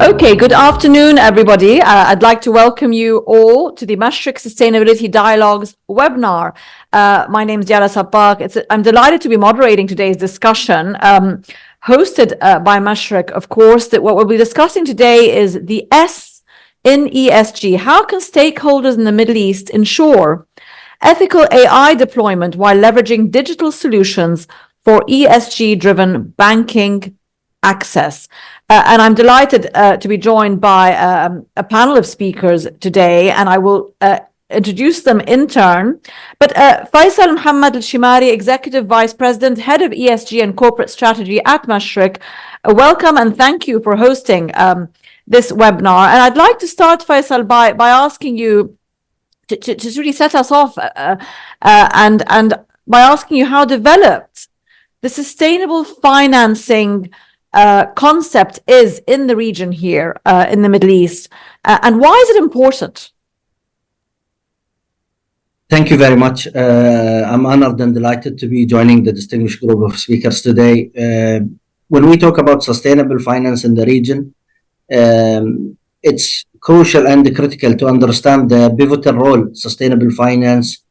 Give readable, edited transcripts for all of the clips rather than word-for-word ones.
Okay, good afternoon, everybody. I'd like to welcome you all to the Mashreq Sustainability Dialogues Webinar. My name is Diara Sabak. I'm delighted to be moderating today's discussion, hosted by Mashreq. Of course, that what we'll be discussing today is the S in ESG. How can stakeholders in the Middle East ensure ethical AI deployment while leveraging digital solutions for ESG-driven banking access? And I'm delighted to be joined by a panel of speakers today, and I will introduce them in turn. But Faisal Mohammed Al-Shimari, Executive Vice President, Head of ESG and Corporate Strategy at Mashreq, welcome and thank you for hosting this webinar. And I'd like to start, Faisal, by asking you to really set us off and by asking you how developed the sustainable financing concept is in the region here in the Middle East, and why is it important? Thank you very much. I'm honored and delighted to be joining the distinguished group of speakers today. When we talk about sustainable finance in the region, it's crucial and critical to understand the pivotal role sustainable finance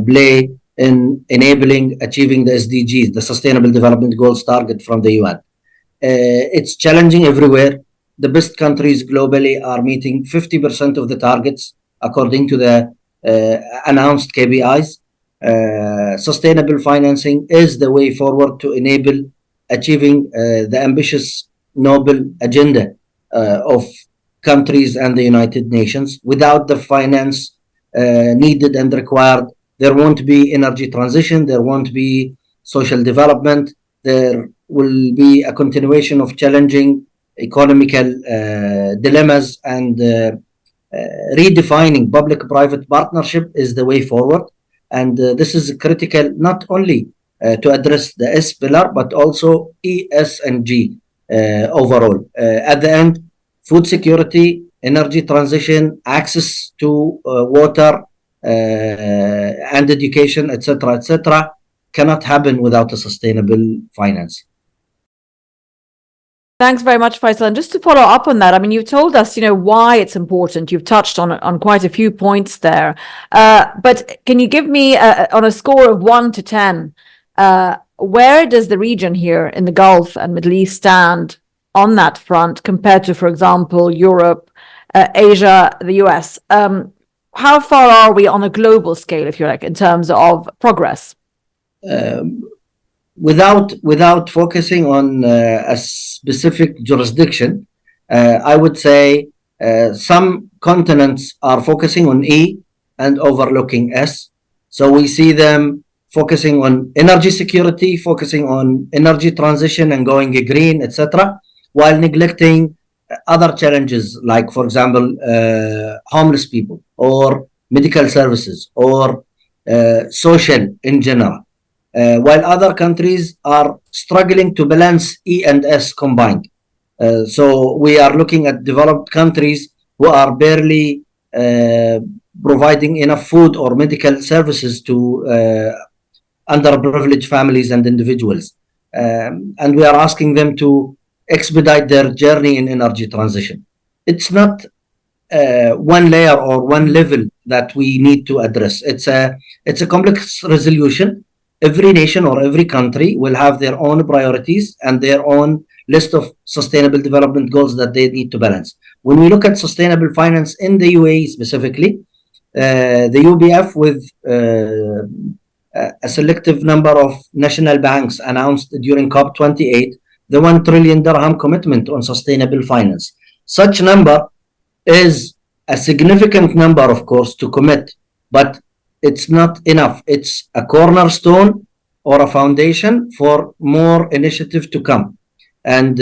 play in enabling achieving the SDGs, the Sustainable Development Goals target from the UN. It's challenging everywhere. The best countries globally are meeting 50% of the targets according to the announced KPIs. Sustainable financing is the way forward to enable achieving the ambitious noble agenda of countries and the United Nations. Without the finance needed and required, there won't be energy transition, there won't be social development, there will be a continuation of challenging economical dilemmas, and redefining public-private partnership is the way forward. And this is critical not only to address the S pillar, but also E, S, and G overall. At the end, food security, energy transition, access to water and education, etc., cannot happen without a sustainable finance. Thanks very much, Faisal. And just to follow up on that, I mean, you've told us, why it's important. You've touched on quite a few points there. But can you give me, on a score of 1 to 10, where does the region here in the Gulf and Middle East stand on that front compared to, for example, Europe, Asia, the US? How far are we on a global scale, if you like, in terms of progress? Without focusing on a specific jurisdiction, I would say some continents are focusing on E and overlooking S. So we see them focusing on energy security, focusing on energy transition and going green, etc., while neglecting other challenges like, for example, homeless people or medical services or social in general. While other countries are struggling to balance E and S combined. So we are looking at developed countries who are barely providing enough food or medical services to underprivileged families and individuals. And we are asking them to expedite their journey in energy transition. It's not one layer or one level that we need to address. It's a complex resolution. Every nation or every country will have their own priorities and their own list of sustainable development goals that they need to balance. When we look at sustainable finance in the UAE specifically, the UBF with a selective number of national banks announced during COP28 the 1 trillion dirham commitment on sustainable finance. Such number is a significant number, of course, to commit, but it's not enough. It's a cornerstone or a foundation for more initiative to come. And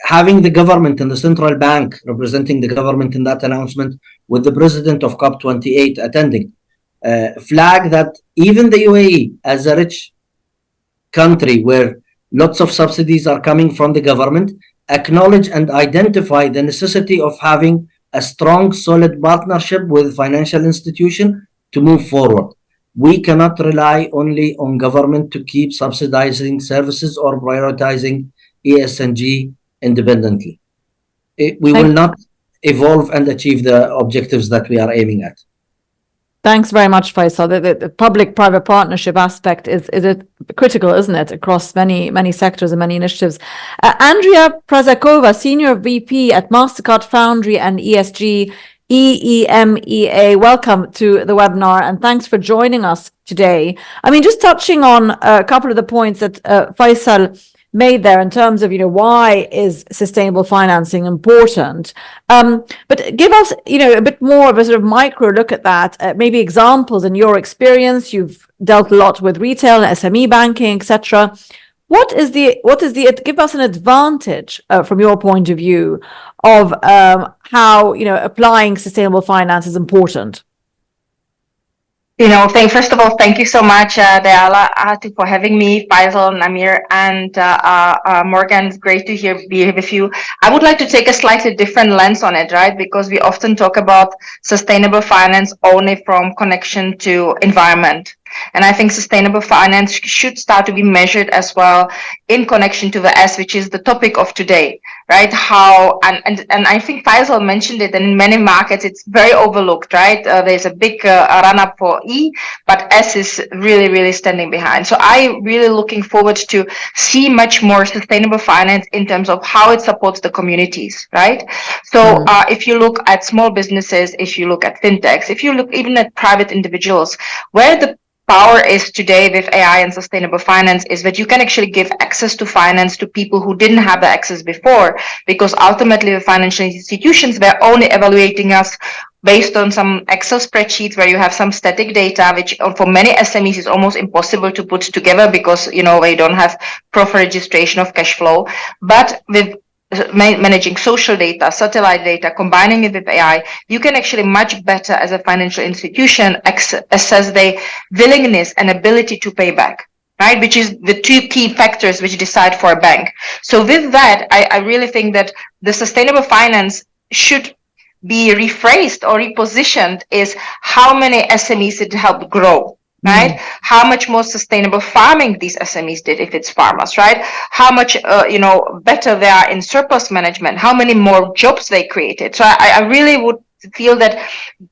having the government and the central bank representing the government in that announcement, with the president of COP28 attending, flag that even the UAE, as a rich country where lots of subsidies are coming from the government, acknowledge and identify the necessity of having a strong, solid partnership with financial institution to move forward. We cannot rely only on government to keep subsidizing services or prioritizing ESG independently. we will not evolve and achieve the objectives that we are aiming at. Thanks very much, Faisal. The public-private partnership aspect is critical, isn't it, across many sectors and many initiatives. Andrea Prazakova, Senior VP at MasterCard Foundry and ESG EEMEA, welcome to the webinar and thanks for joining us today. I mean, just touching on a couple of the points that Faisal made there in terms of, why is sustainable financing important? But give us, a bit more of a sort of micro look at that, maybe examples in your experience. You've dealt a lot with retail and SME banking, etc. What is give us an advantage from your point of view of how, applying sustainable finance is important? First of all, thank you so much, Dayala, for having me, Faisal, Namir, and Morgan. It's great to be here with you. I would like to take a slightly different lens on it, right? Because we often talk about sustainable finance only from connection to environment. And I think sustainable finance should start to be measured as well in connection to the S, which is the topic of today, right? How, and I think Faisal mentioned it, and in many markets, it's very overlooked, right? There's a big run-up for E, but S is really, really standing behind. So I'm really looking forward to see much more sustainable finance in terms of how it supports the communities, right? So if you look at small businesses, if you look at fintechs, if you look even at private individuals, where the power is today with AI and sustainable finance is that you can actually give access to finance to people who didn't have the access before, because ultimately the financial institutions were only evaluating us based on some Excel spreadsheets where you have some static data, which for many SMEs is almost impossible to put together because, they don't have proper registration of cash flow. But with managing social data, satellite data, combining it with AI, you can actually much better as a financial institution assess their willingness and ability to pay back, right? Which is the two key factors which decide for a bank. So with that, I really think that the sustainable finance should be rephrased or repositioned is how many SMEs it helped grow. Right? How much more sustainable farming these SMEs did if it's farmers, right? How much, better they are in surplus management, how many more jobs they created. So I really would feel that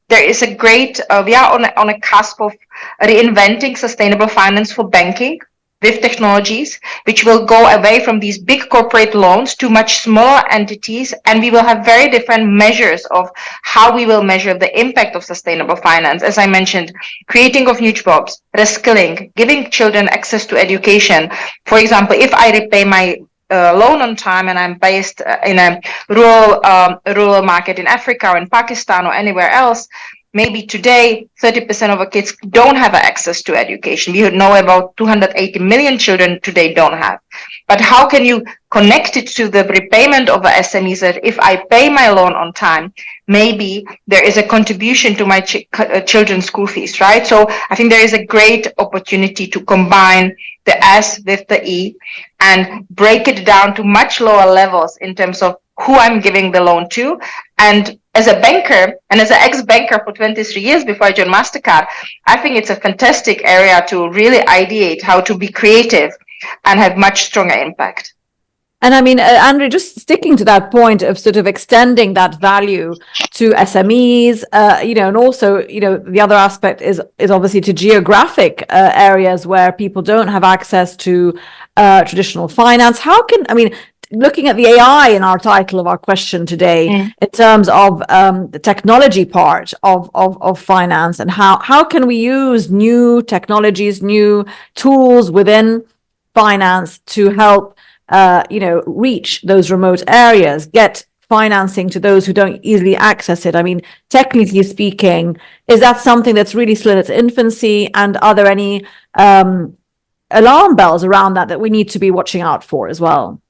there is a great, we are on a cusp of reinventing sustainable finance for banking with technologies, which will go away from these big corporate loans to much smaller entities. And we will have very different measures of how we will measure the impact of sustainable finance. As I mentioned, creating of new jobs, reskilling, giving children access to education. For example, if I repay my loan on time and I'm based in a rural market in Africa or in Pakistan or anywhere else, maybe today 30% of our kids don't have access to education. We know about 280 million children today don't have. But how can you connect it to the repayment of the SMEs that if I pay my loan on time, maybe there is a contribution to my children's school fees, right? So I think there is a great opportunity to combine the S with the E and break it down to much lower levels in terms of who I'm giving the loan to. And as a banker and as an ex-banker for 23 years before I joined MasterCard, I think it's a fantastic area to really ideate how to be creative and have much stronger impact. And I mean, Andrea, just sticking to that point of sort of extending that value to SMEs, and also, the other aspect is obviously to geographic areas where people don't have access to traditional finance. Looking at the AI in our title of our question today, in terms of the technology part of finance, and how can we use new technologies, new tools within finance to help reach those remote areas, get financing to those who don't easily access it? I mean, technically speaking, is that something that's really still in its infancy? And are there any alarm bells around that we need to be watching out for as well?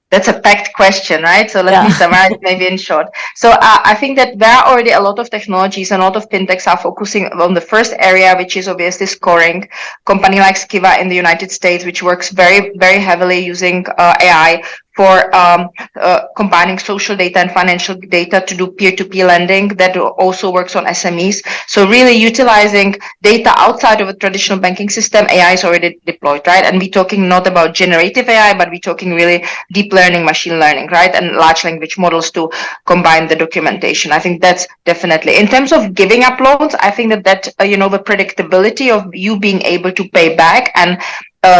That's a packed question, right? So let me summarize maybe in short. So I think that there are already a lot of technologies and a lot of fintechs are focusing on the first area, which is obviously scoring. Company like Skiva in the United States, which works very, very heavily using AI for combining social data and financial data to do peer-to-peer lending that also works on SMEs. So really utilizing data outside of a traditional banking system, AI is already deployed, right? And we're talking not about generative AI, but we're talking really deep learning, machine learning, right? And large language models to combine the documentation. I think that's definitely. In terms of giving up loans, I think that the predictability of you being able to pay back and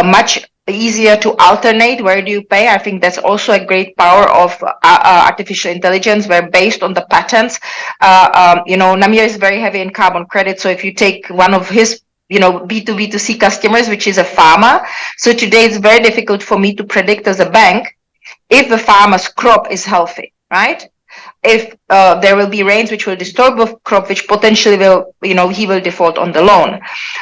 much easier to alternate where do you pay. I think that's also a great power of artificial intelligence, where based on the patterns, Namir is very heavy in carbon credit. So if you take one of his B2B2C customers, which is a farmer, so today it's very difficult for me to predict as a bank if the farmer's crop is healthy, right? If there will be rains which will disturb the crop, which potentially will, he will default on the loan.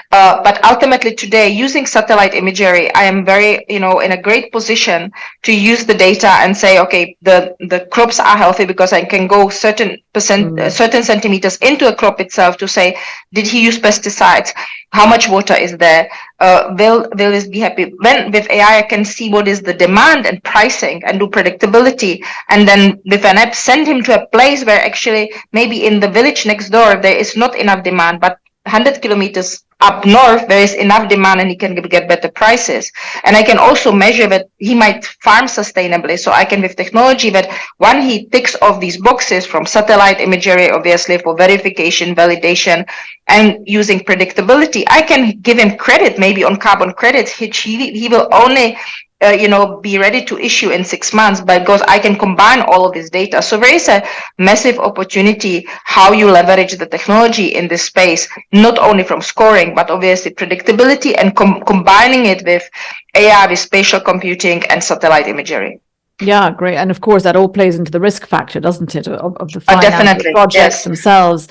But ultimately today, using satellite imagery, I am very, in a great position to use the data and say, okay, the crops are healthy because I can go certain centimeters into a crop itself to say, did he use pesticides? How much water is there? Will this be happy? When with AI, I can see what is the demand and pricing and do predictability. And then with an app, send him to a place where actually maybe in the village next door, there is not enough demand, but 100 kilometers up north, there is enough demand and he can get better prices. And I can also measure that he might farm sustainably. So I can, with technology, that when he ticks off these boxes from satellite imagery, obviously for verification, validation, and using predictability, I can give him credit maybe on carbon credits, which he will only be ready to issue in 6 months, because I can combine all of this data. So there is a massive opportunity how you leverage the technology in this space, not only from scoring, but obviously predictability and combining it with AI, with spatial computing and satellite imagery. Yeah, great. And of course, that all plays into the risk factor, doesn't it, of the finance projects themselves.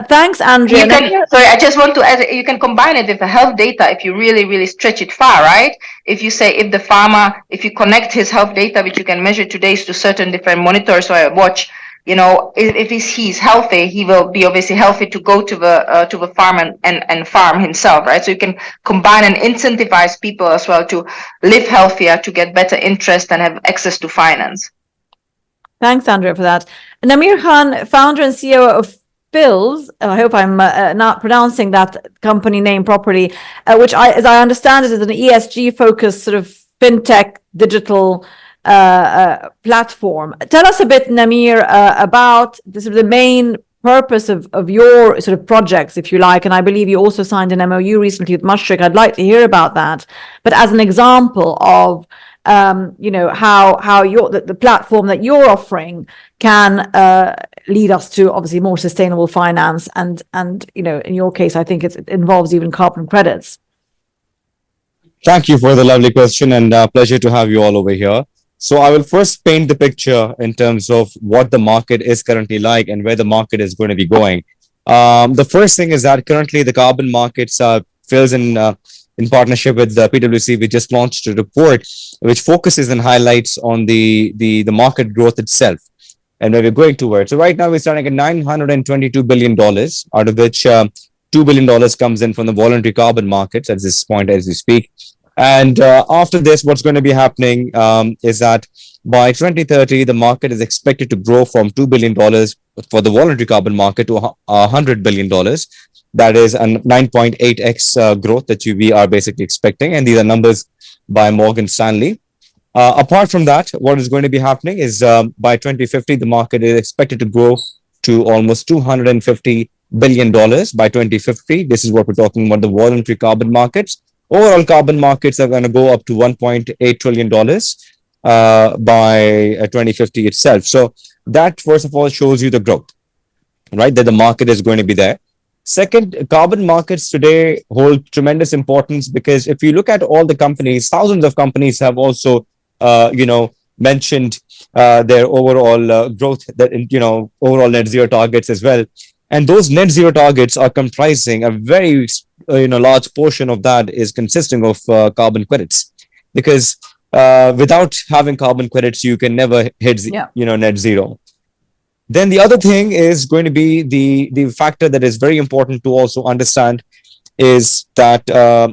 Thanks, Andrea. Sorry, I just want to add, you can combine it with the health data if you really, really stretch it far, right? If you say, if you connect his health data, which you can measure today to certain different monitors or a watch, if he's healthy, he will be obviously healthy to go to the farm and farm himself, right? So you can combine and incentivize people as well to live healthier, to get better interest and have access to finance. Thanks, Andrea, for that. Namir Khan, founder and CEO of Phils, I hope I'm not pronouncing that company name properly, which as I understand it is an ESG focused sort of fintech digital platform. Tell us a bit, Namir, about the main purpose of your sort of projects, if you like. And I believe you also signed an MOU recently with Mashreq. I'd like to hear about that. But as an example of how the platform that you're offering can lead us to obviously more sustainable finance, and in your case, I think it involves even carbon credits. Thank you for the lovely question, and pleasure to have you all over here. So I will first paint the picture in terms of what the market is currently like and where the market is going to be going. The first thing is that currently the carbon markets fills in partnership with the PwC. We just launched a report which focuses and highlights on the market growth itself and where we're going towards. So right now we're starting at $922 billion, out of which $2 billion comes in from the voluntary carbon markets at this point as we speak. And after this, what's going to be happening is that by 2030, the market is expected to grow from $2 billion for the voluntary carbon market to $100 billion. That is a 9.8x growth that we are basically expecting. And these are numbers by Morgan Stanley. Apart from that, what is going to be happening is by 2050, the market is expected to grow to almost $250 billion by 2050. This is what we're talking about, the voluntary carbon markets. Overall carbon markets are going to go up to $1.8 trillion by 2050 itself. So that, first of all, shows you the growth, right? That the market is going to be there. Second, carbon markets today hold tremendous importance because if you look at all the companies, thousands of companies have also, mentioned their overall growth, that overall net zero targets as well. And those net zero targets are comprising a very large portion of that is consisting of carbon credits, because without having carbon credits, you can never hit net zero. Then the other thing is going to be the factor that is very important to also understand is that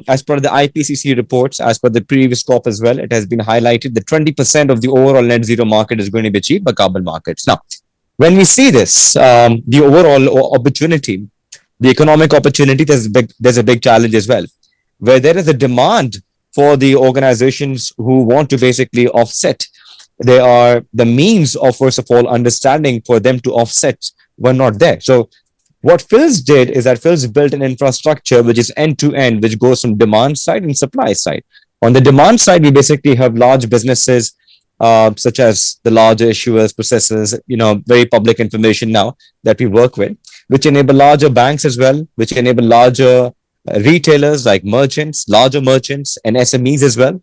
as per the IPCC reports, as per the previous COP as well, it has been highlighted that 20% of the overall net zero market is going to be achieved by carbon markets. Now, when we see this, the overall opportunity, the economic opportunity, there's a big challenge as well, where there is a demand for the organizations who want to basically offset. There are the means of, first of all, understanding for them to offset were not there. So what Phil's did is that Phil's built an infrastructure which is end to end, which goes from demand side and supply side. On the demand side, we basically have large businesses such as the larger issuers, processors, very public information now that we work with, which enable larger banks as well, which enable larger retailers like merchants, larger merchants, and SMEs as well.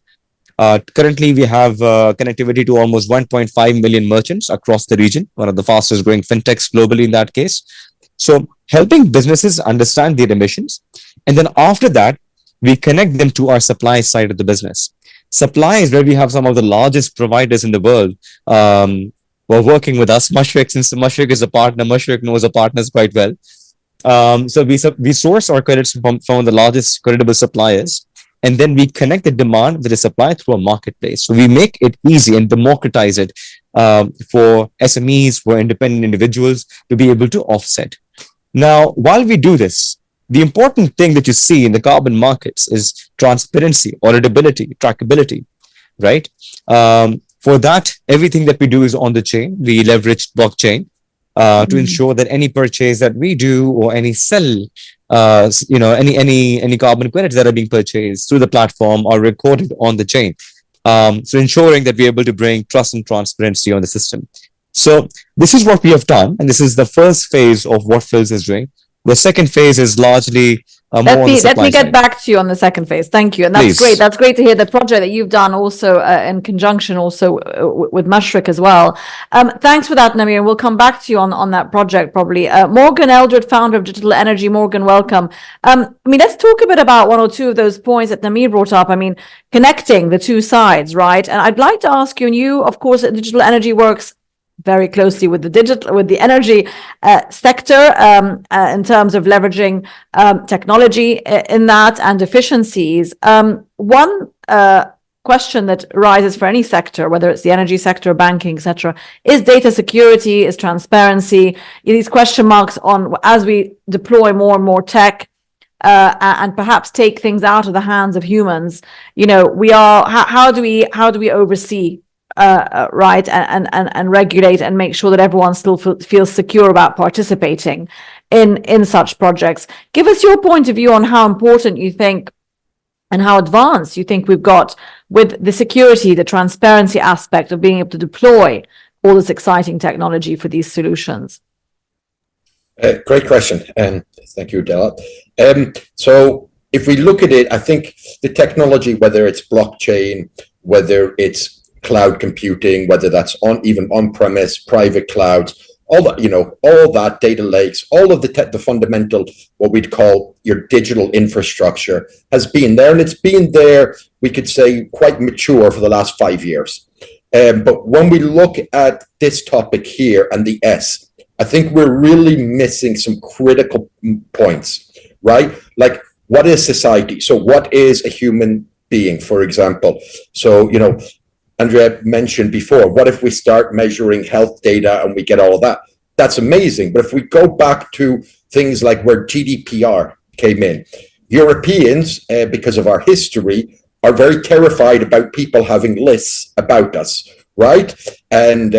Currently, we have connectivity to almost 1.5 million merchants across the region, one of the fastest growing fintechs globally in that case. So helping businesses understand their emissions. And then after that, we connect them to our supply side of the business. Supply is where we have some of the largest providers in the world who are working with us. Mashreq, since Mashreq is a partner, Mashreq knows our partners quite well. So we source our credits from the largest credible suppliers, and then we connect the demand with the supply through a marketplace. So we make it easy and democratize it for SMEs, for independent individuals to be able to offset. Now, while we do this, the important thing that you see in the carbon markets is transparency, auditability, trackability, right? For that, everything that we do is on the chain. We leverage blockchain to ensure that any purchase that we do or any sell, any carbon credits that are being purchased through the platform are recorded on the chain. So ensuring that we're able to bring trust and transparency on the system. So this is what we have done, and this is the first phase of what Phils is doing. The second phase is largely more on the supply Let me get side. back to you on the second phase. Thank you. And that's Please. great. That's great to hear the project that you've done also in conjunction also with Mashreq as well. Thanks for that, Namir. We'll come back to you on that project probably. Morgan Eldred, founder of Digital Energy. Morgan, welcome. Let's talk a bit about one or two of those points that Namir brought up. Connecting the two sides, right? And I'd like to ask you, and you, of course, at Digital Energy works very closely with the energy sector in terms of leveraging technology in that and efficiencies. One question that arises for any sector, whether it's the energy sector, banking, etc., is data security, is transparency. These question marks on as we deploy more and more tech and perhaps take things out of the hands of humans. How do we oversee? Right, and regulate and make sure that everyone still feels secure about participating in such projects. Give us your point of view on how important you think and how advanced you think we've got with the security, the transparency aspect of being able to deploy all this exciting technology for these solutions. Great question, and thank you, Della. So if we look at it, I think the technology, whether it's blockchain, whether it's cloud computing, whether that's even on-premise, private clouds, all that data lakes, all of the fundamental, what we'd call your digital infrastructure has been there, and it's been there, we could say, quite mature for the last 5 years. But when we look at this topic here and the S, I think we're really missing some critical points, right? Like, what is society? So what is a human being, for example? So, Andrea mentioned before, what if we start measuring health data and we get all of that? That's amazing. But if we go back to things like where GDPR came in, Europeans, because of our history, are very terrified about people having lists about us, right? And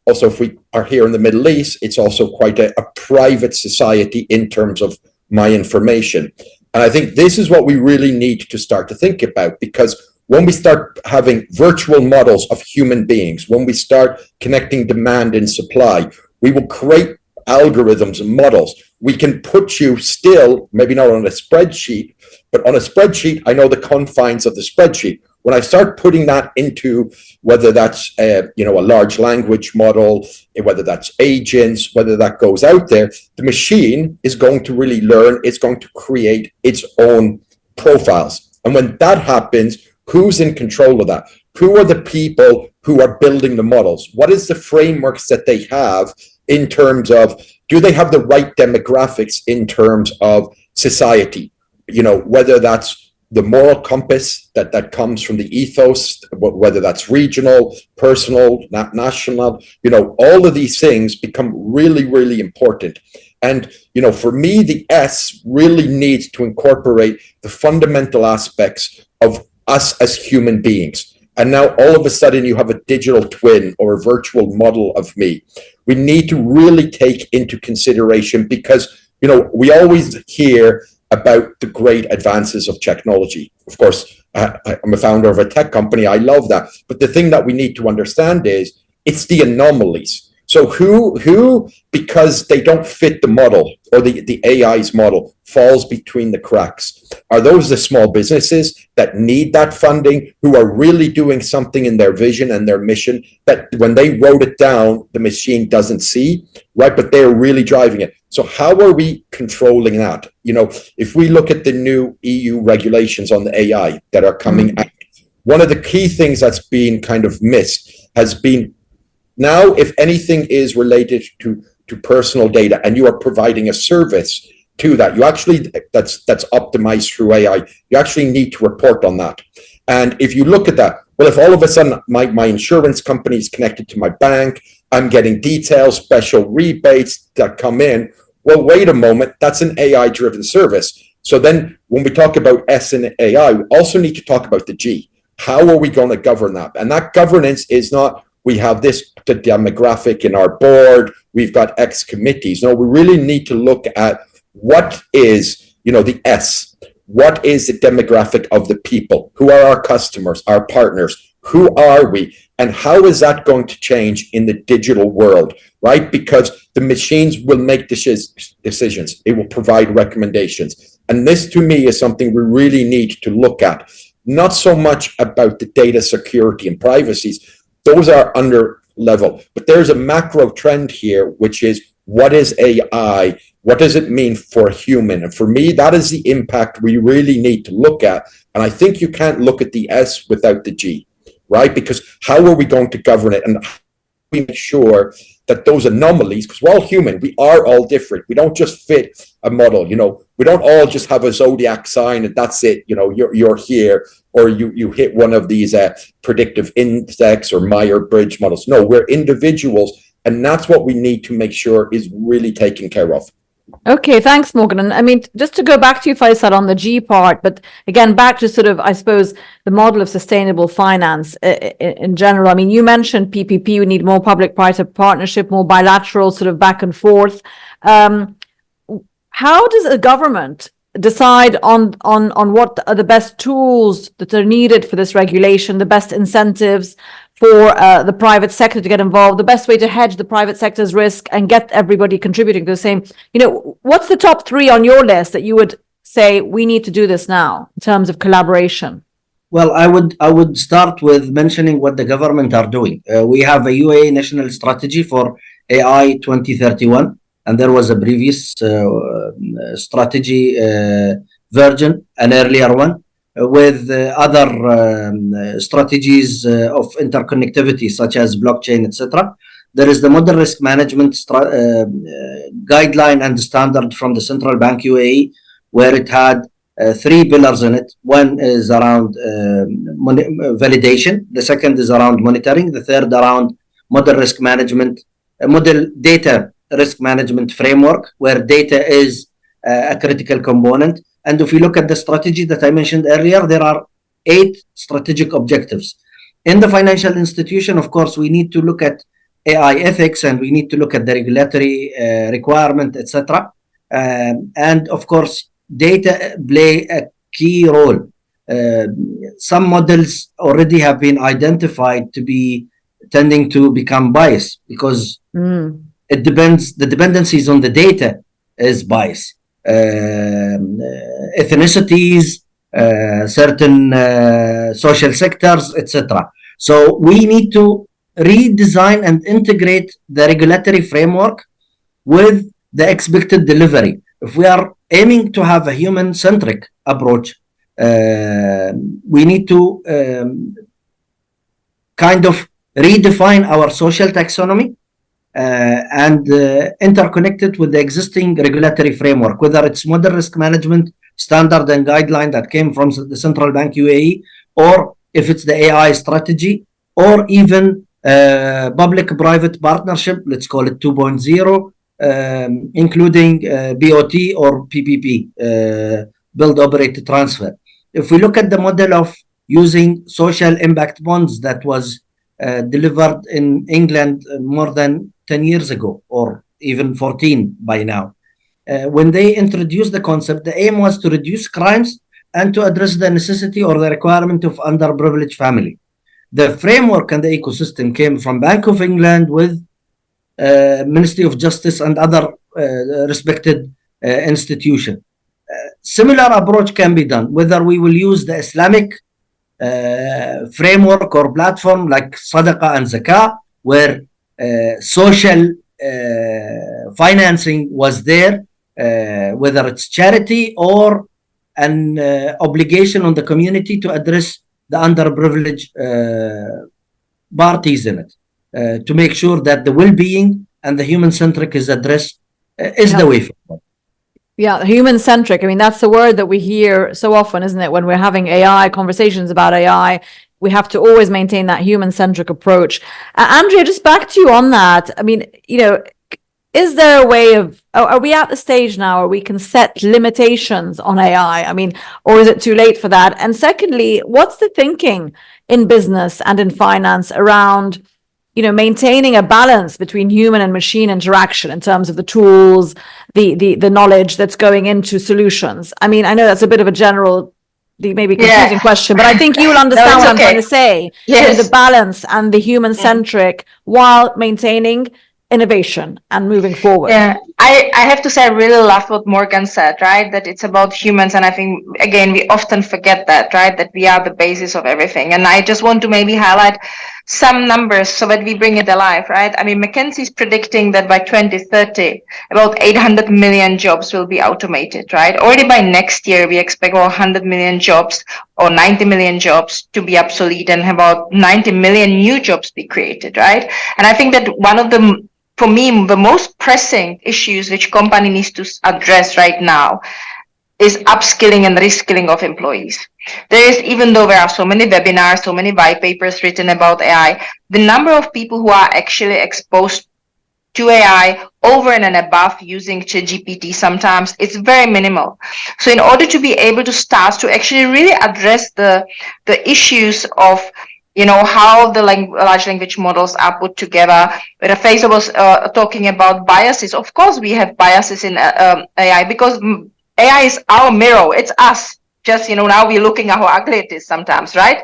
also, if we are here in the Middle East, it's also quite a private society in terms of my information. And I think this is what we really need to start to think about, because when we start having virtual models of human beings, when we start connecting demand and supply, we will create algorithms and models. We can put you still, maybe not on a spreadsheet, but on a spreadsheet, I know the confines of the spreadsheet. When I start putting that into whether that's a large language model, whether that's agents, whether that goes out there, the machine is going to really learn. It's going to create its own profiles. And when that happens, who's in control of that? Who are the people who are building the models? What is the frameworks that they have in terms of, do they have the right demographics in terms of society? whether that's the moral compass that comes from the ethos, whether that's regional, personal, national, all of these things become really, really important. And, for me, the S really needs to incorporate the fundamental aspects of us as human beings. And now all of a sudden you have a digital twin or a virtual model of me. We need to really take into consideration, because, we always hear about the great advances of technology. Of course, I'm a founder of a tech company. I love that. But the thing that we need to understand is it's the anomalies. So who, because they don't fit the model or the AI's model, falls between the cracks? Are those the small businesses that need that funding, who are really doing something in their vision and their mission that when they wrote it down, the machine doesn't see, right? But they're really driving it. So how are we controlling that? If we look at the new EU regulations on the AI that are coming out, one of the key things that's been kind of missed has been, now, if anything is related to personal data and you are providing a service to that, you actually, that's optimized through AI, you actually need to report on that. And if you look at that, well, if all of a sudden my insurance company is connected to my bank, I'm getting details, special rebates that come in, well, wait a moment, that's an AI-driven service. So then when we talk about S and AI, we also need to talk about the G. How are we going to govern that? And that governance is not, we have this demographic in our board, we've got X committees. No, we really need to look at what is, the S. What is the demographic of the people? Who are our customers, our partners? Who are we? And how is that going to change in the digital world, right? Because the machines will make decisions. It will provide recommendations. And this, to me, is something we really need to look at. Not so much about the data security and privacy. Those are under level, but there's a macro trend here, which is, what is AI? What does it mean for a human? And for me, that is the impact we really need to look at. And I think you can't look at the S without the G, right? Because how are we going to govern it? And how do we make sure that those anomalies, because we're all human, we are all different. We don't just fit a model, we don't all just have a zodiac sign and that's it, you're here, or you hit one of these predictive index or Myers-Briggs models. No, we're individuals, and that's what we need to make sure is really taken care of. Okay, thanks, Morgan. And I mean, just to go back to you, Faisal, on the G part, but again, back to sort of, I suppose, the model of sustainable finance in general. I mean, you mentioned PPP, we need more public-private partnership, more bilateral sort of back and forth. How does a government decide on what are the best tools that are needed for this regulation, the best incentives for the private sector to get involved, the best way to hedge the private sector's risk and get everybody contributing to the same? What's the top three on your list that you would say we need to do this now in terms of collaboration? Well, I would start with mentioning what the government are doing. We have a UAE national strategy for AI 2031, and there was a previous strategy version, an earlier one, with other strategies of interconnectivity, such as blockchain, etc. There is the model risk management guideline and standard from the Central Bank UAE, where it had 3 pillars in it. One is around validation. The second is around monitoring. The third around model risk management, model data risk management framework, where data is a critical component. And if we look at the strategy that I mentioned earlier, there are 8 strategic objectives. In the financial institution, of course, we need to look at AI ethics, and we need to look at the regulatory requirement, etc. And of course, data play a key role. Some models already have been identified to be tending to become biased because it depends. The dependencies on the data is bias. Ethnicities, certain social sectors, etc. So we need to redesign and integrate the regulatory framework with the expected delivery. If we are aiming to have a human-centric approach, we need to kind of redefine our social taxonomy and interconnect it with the existing regulatory framework, whether it's model risk management standard and guideline that came from the Central Bank UAE, or if it's the AI strategy, or even public-private partnership, let's call it 2.0, including BOT or PPP, build, operate, transfer. If we look at the model of using social impact bonds that was delivered in England more than 10 years ago, or even 14 by now. When they introduced the concept, the aim was to reduce crimes and to address the necessity or the requirement of underprivileged family. The framework and the ecosystem came from Bank of England with Ministry of Justice and other respected institution. Similar approach can be done, whether we will use the Islamic framework or platform like Sadaqah and Zakah, where social financing was there, whether it's charity or an obligation on the community to address the underprivileged parties in it, to make sure that the well-being and the human-centric is addressed, is the way forward. Yeah, human-centric. I mean, that's the word that we hear so often, isn't it? When we're having AI, conversations about AI, we have to always maintain that human-centric approach. Andrea, just back to you on that. I mean, you know, is there a way of, are we at the stage now where we can set limitations on AI? I mean, or is it too late for that? And secondly, what's the thinking in business and in finance around, you know, maintaining a balance between human and machine interaction in terms of the tools, the knowledge that's going into solutions? I mean, I know that's a bit of a general, maybe confusing question, but I think you will understand what I'm trying to say. Yes. You know, the balance and the human-centric while maintaining innovation and moving forward. Yeah, I have to say I really love what Morgan said, right? That it's about humans, and I think again we often forget that, right? That we are the basis of everything. And I just want to maybe highlight some numbers so that we bring it alive, right? I mean, McKinsey is predicting that by 2030, about 800 million jobs will be automated, right? Already by next year, we expect about 100 million jobs or 90 million jobs to be obsolete and about 90 million new jobs be created, right? And I think that one of the, for me, the most pressing issues which company needs to address right now is upskilling and reskilling of employees. There is, even though there are so many webinars, so many white papers written about AI, the number of people who are actually exposed to AI over and above using ChatGPT sometimes it's very minimal. So in order to be able to start to actually really address the issues of, you know, how the large language models are put together. When Faisal was talking about biases, of course we have biases in AI because AI is our mirror. It's us. Just, you know, now we're looking at how ugly it is sometimes, right?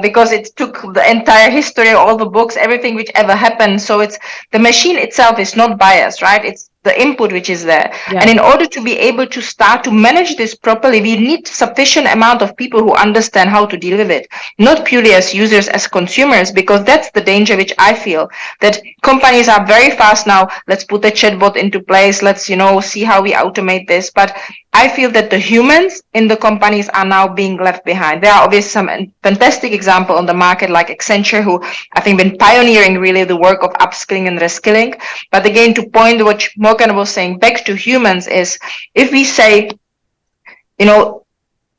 Because it took the entire history, all the books, everything which ever happened. So it's the machine itself is not biased, right? It's the input which is there. Yeah. And in order to be able to start to manage this properly, we need sufficient amount of people who understand how to deal with it, not purely as users, as consumers, because that's the danger which I feel, that companies are very fast now. Let's put a chatbot into place. Let's, you know, see how we automate this. But I feel that the humans in the companies are now being left behind. There are obviously some fantastic examples on the market like Accenture, who I think been pioneering really the work of upskilling and reskilling. But again, to point what Morgan was saying back to humans is, if we say, you know,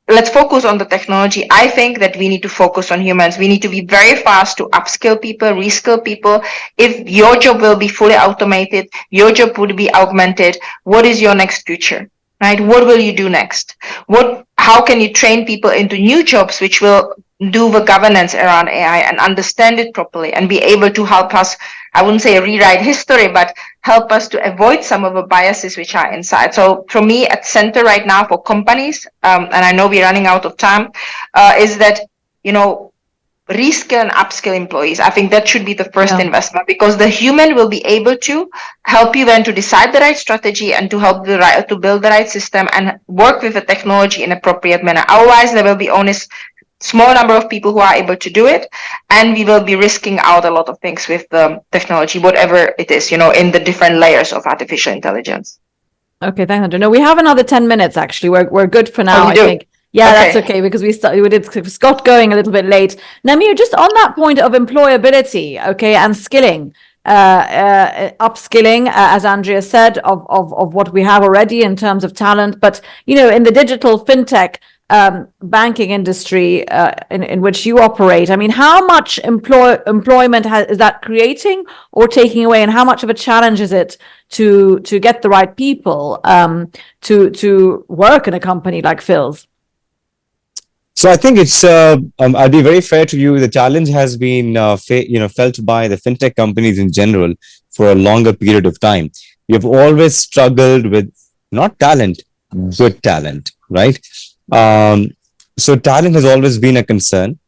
let's focus on the technology, I think that we need to focus on humans. We need to be very fast to upskill people, reskill people. If your job will be fully automated, your job would be augmented, what is your next future? Right? What will you do next? How can you train people into new jobs which will do the governance around AI and understand it properly and be able to help us, I wouldn't say rewrite history, but help us to avoid some of the biases which are inside. So for me, at center right now for companies, and I know we're running out of time, is that, you know, reskill and upskill employees. I think that should be the first investment, because the human will be able to help you then to decide the right strategy and to help to build the right system and work with the technology in an appropriate manner. Otherwise, there will be only small number of people who are able to do it, and we will be risking out a lot of things with the technology, whatever it is, you know, in the different layers of artificial intelligence. Okay, thanks, Andrea. No, we have another 10 minutes actually. We're good for now, I think. Yeah, okay. That's okay, because we did Scott going a little bit late. Namir, just on that point of employability, okay, and skilling, upskilling, as Andrea said, of what we have already in terms of talent. But, you know, in the digital fintech banking industry in which you operate, I mean, how much employment is that creating or taking away, and how much of a challenge is it to get the right people to work in a company like Phil's? So I think it's, I'll be very fair to you. The challenge has been, felt by the fintech companies in general for a longer period of time. We have always struggled with not talent, good talent, right? So talent has always been a concern.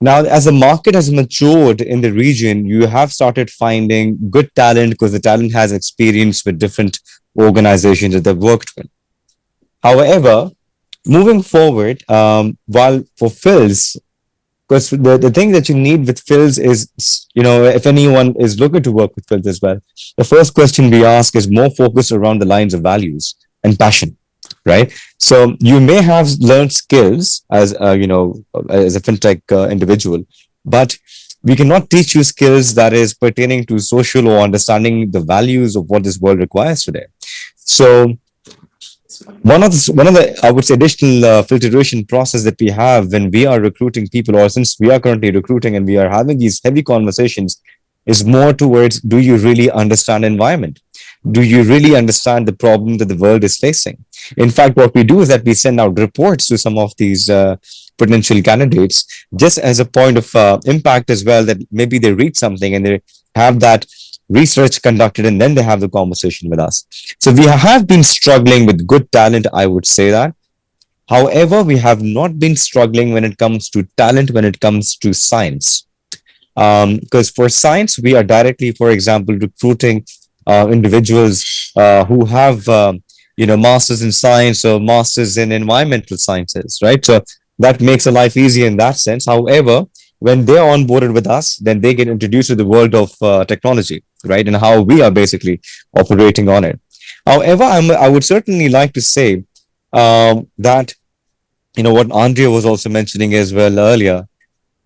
Now, as the market has matured in the region, you have started finding good talent because the talent has experience with different organizations that they've worked with. However, moving forward, while for Phil's, because the thing that you need with Phil's is, you know, if anyone is looking to work with Phil's as well, the first question we ask is more focused around the lines of values and passion, right? So you may have learned skills as as a fintech individual, but we cannot teach you skills that is pertaining to social or understanding the values of what this world requires today. So one of the I would say additional filtration process that we have when we are recruiting people, or since we are currently recruiting and we are having these heavy conversations, is more towards, do you really understand environment? Do you really understand the problem that the world is facing? In fact, what we do is that we send out reports to some of these potential candidates just as a point of impact as well, that maybe they read something and they have that research conducted and then they have the conversation with us. So we have been struggling with good talent, I would say that. However, we have not been struggling when it comes to talent, when it comes to science. Because for science, we are directly, for example, recruiting individuals who have, masters in science or masters in environmental sciences, right? So that makes a life easier in that sense. However, when they're onboarded with us, then they get introduced to the world of technology, right? And how we are basically operating on it. However, I would certainly like to say that, what Andrea was also mentioning as well earlier,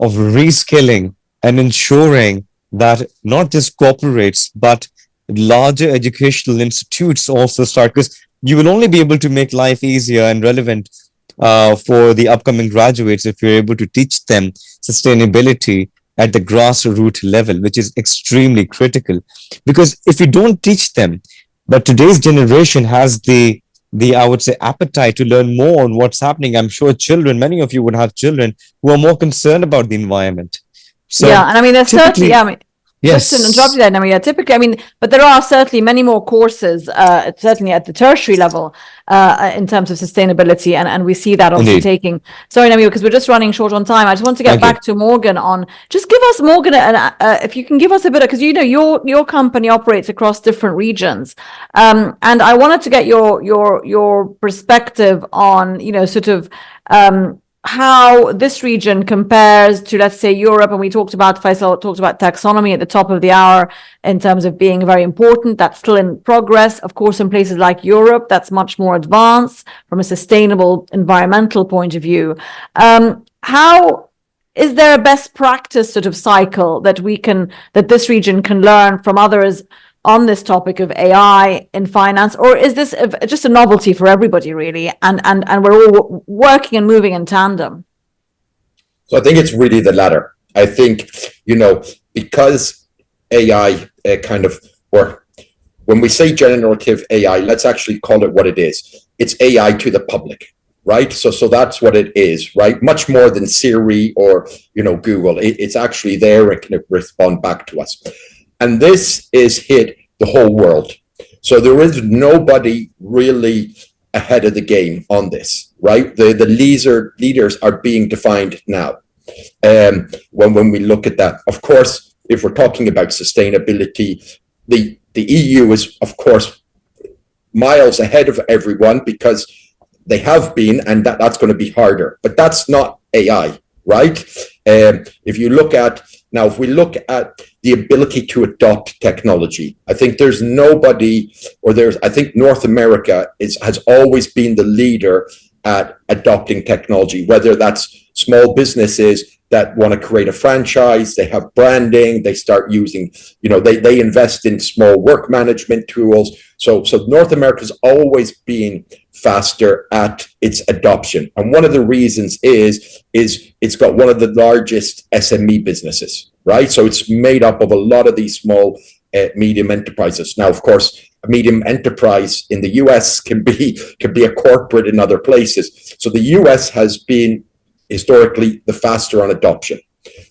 of reskilling and ensuring that not just corporates, but larger educational institutes also start, because you will only be able to make life easier and relevant for the upcoming graduates if you're able to teach them sustainability at the grassroots level, which is extremely critical. Because if you don't teach them, but today's generation has the I would say appetite to learn more on what's happening. I'm sure many of you would have children who are more concerned about the environment. So yeah, and I mean, there's certainly, yes. Just to interrupt you there, typically, but there are certainly many more courses, certainly at the tertiary level, in terms of sustainability, and we see that obviously taking. Sorry, Namir, because we're just running short on time. I just want to get back to Morgan on. Just give us, Morgan, if you can give us a bit of, because your company operates across different regions, and I wanted to get your perspective on how this region compares to, let's say, Europe. And Faisal talked about taxonomy at the top of the hour in terms of being very important. That's still in progress. Of course, in places like Europe, that's much more advanced from a sustainable environmental point of view. How is there a best practice sort of cycle that this region can learn from others on this topic of AI in finance, or is this just a novelty for everybody really, and we're all working and moving in tandem? So I think it's really the latter. I think, because AI or when we say generative AI, let's actually call it what it is. It's AI to the public, right? So that's what it is, right? Much more than Siri or, Google. It's actually there and can respond back to us. And this is hit the whole world. So there is nobody really ahead of the game on this, right? The leaders are being defined now. When we look at that, of course, if we're talking about sustainability, the EU is, of course, miles ahead of everyone because they have been, and that's going to be harder. But that's not AI, right? If we look at the ability to adopt technology, I think there's nobody, I think North America has always been the leader at adopting technology, whether that's small businesses that want to create a franchise. They have branding. They start using, they invest in small work management tools. So North America's always been faster at its adoption. And one of the reasons is it's got one of the largest SME businesses, right? So it's made up of a lot of these small, medium enterprises. Now, of course, a medium enterprise in the US can be a corporate in other places. So the US has been historically the faster on adoption.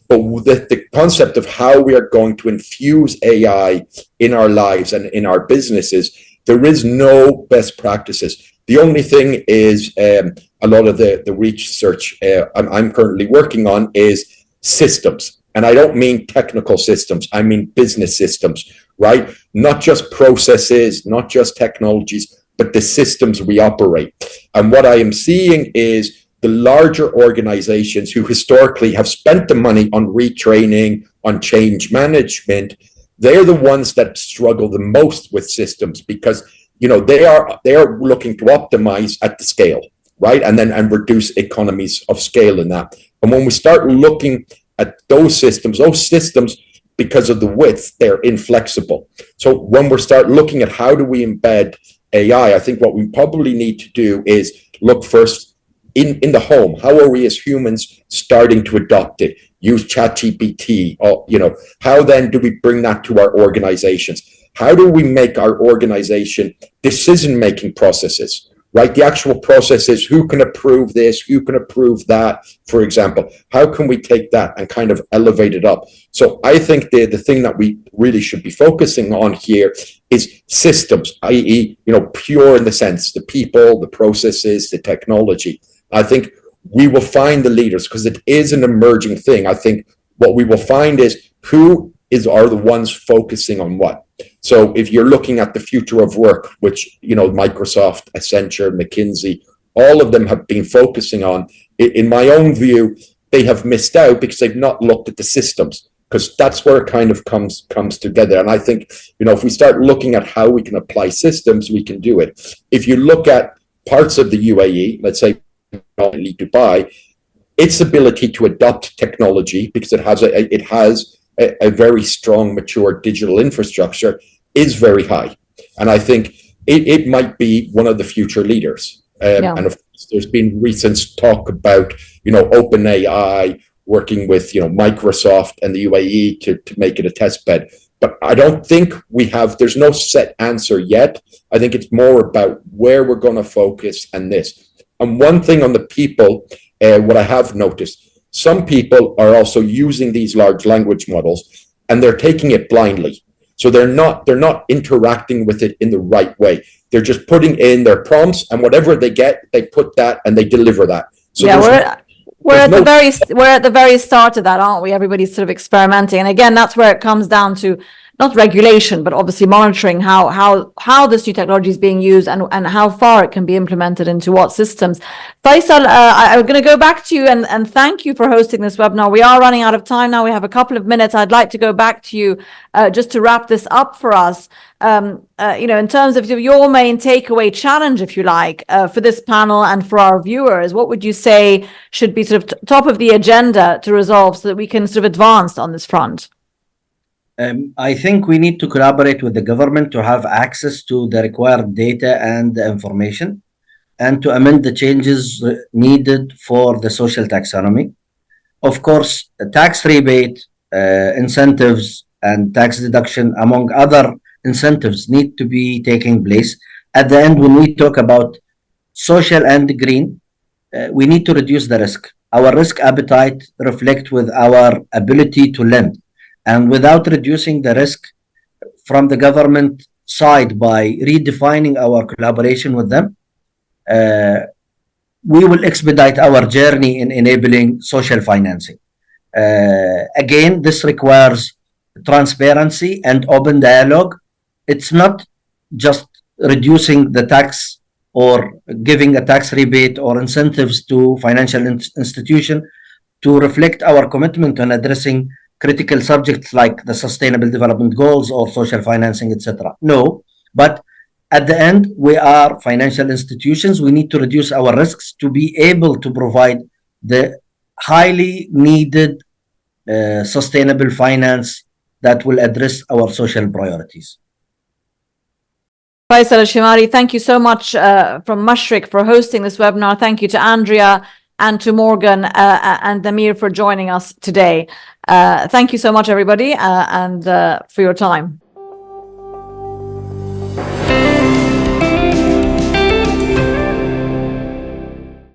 But the concept of how we are going to infuse AI in our lives and in our businesses, there is no best practices. The only thing is a lot of the research I'm currently working on is systems. And I don't mean technical systems, I mean business systems, right? Not just processes, not just technologies, but the systems we operate. And what I am seeing is the larger organizations who historically have spent the money on retraining, on change management, they're the ones that struggle the most with systems because they are looking to optimize at the scale, right? And reduce economies of scale in that. And when we start looking at those systems, because of the width, they're inflexible. So when we start looking at how do we embed AI, I think what we probably need to do is look first in the home. How are we as humans starting to adopt it? Use ChatGPT, or, how then do we bring that to our organizations? How do we make our organization decision-making processes, right? The actual processes, who can approve this, who can approve that, for example. How can we take that and kind of elevate it up? So I think the thing that we really should be focusing on here is systems, i.e., pure in the sense, the people, the processes, the technology. I think we will find the leaders because it is an emerging thing. I think what we will find is are the ones focusing on what. So if you're looking at the future of work, which, Microsoft, Accenture, McKinsey, all of them have been focusing on, in my own view, they have missed out because they've not looked at the systems, because that's where it kind of comes together. And I think, if we start looking at how we can apply systems, we can do it. If you look at parts of the UAE, let's say Dubai, its ability to adopt technology, because it has a very strong, mature digital infrastructure, is very high. And I think it might be one of the future leaders. And of course, there's been recent talk about, OpenAI working with, Microsoft and the UAE to make it a test bed. But I don't think there's no set answer yet. I think it's more about where we're going to focus and this. And one thing on the people, what I have noticed, some people are also using these large language models and they're taking it blindly. So they're not interacting with it in the right way. They're just putting in their prompts, and whatever they get, they put that and they deliver that. So we're at the very start of that, aren't we? Everybody's sort of experimenting. And again, that's where it comes down to not regulation, but obviously monitoring how this new technology is being used and how far it can be implemented into what systems. Faisal, I'm going to go back to you and thank you for hosting this webinar. We are running out of time now. We have a couple of minutes. I'd like to go back to you just to wrap this up for us. In terms of your main takeaway challenge, if you like, for this panel and for our viewers, what would you say should be sort of top of the agenda to resolve so that we can sort of advance on this front? I think we need to collaborate with the government to have access to the required data and the information, and to amend the changes needed for the social taxonomy. Of course, tax rebate, incentives, and tax deduction, among other incentives, need to be taking place. At the end, when we talk about social and green, we need to reduce the risk. Our risk appetite reflects with our ability to lend. And without reducing the risk from the government side by redefining our collaboration with them, we will expedite our journey in enabling social financing. Again, this requires transparency and open dialogue. It's not just reducing the tax or giving a tax rebate or incentives to financial institutions to reflect our commitment on addressing critical subjects like the Sustainable Development Goals or social financing, etc. No, but at the end, we are financial institutions. We need to reduce our risks to be able to provide the highly needed sustainable finance that will address our social priorities. Faisal Al-Shimari, thank you so much from Mashreq for hosting this webinar. Thank you to Andrea and to Morgan and Namir for joining us today. Thank you so much, everybody, and for your time.